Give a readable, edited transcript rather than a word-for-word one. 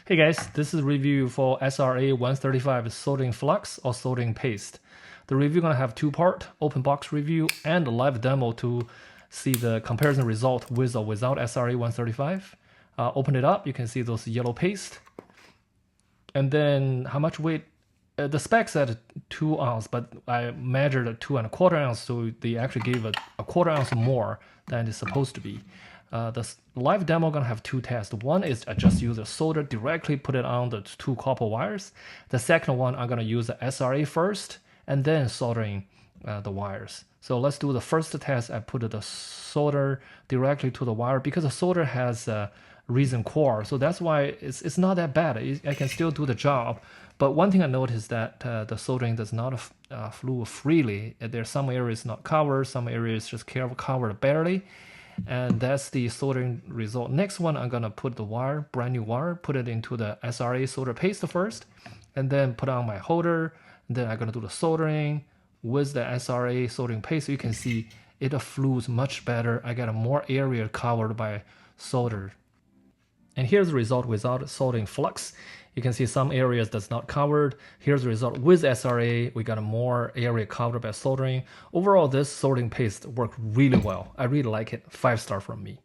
Hey guys, this is a review for SRA 135 soldering flux or soldering paste. The review gonna have two-part, open box review and a live demo to see the comparison result with or without SRA 135. Open it up, you can see those yellow paste. And then how much weight? The spec said 2 ounce, but I measured 2¼ ounce, so they actually gave a ¼ ounce more than it's supposed to be. The live demo gonna have two tests. One is I just use a solder directly, put it on the 2 copper wires. The second one, I'm gonna use the SRA first and then soldering the wires. So let's do the first test. I put the solder directly to the wire because the solder has a resin core, so that's why it's not that bad. I can still do the job. But one thing I noticed that the soldering does not flow freely. There's some areas not covered, some areas just covered barely. And that's the soldering result. Next one, I'm gonna put the wire, brand new wire, put it into the SRA solder paste first, and then put on my holder. And then I'm gonna do the soldering with the SRA soldering paste. So you can see it flows much better. I got more area covered by solder. And here's the result without soldering flux. You can see some areas that's not covered. Here's the result with SRA. We got more area covered by soldering. Overall, this soldering paste worked really well. I really like it. 5-star from me.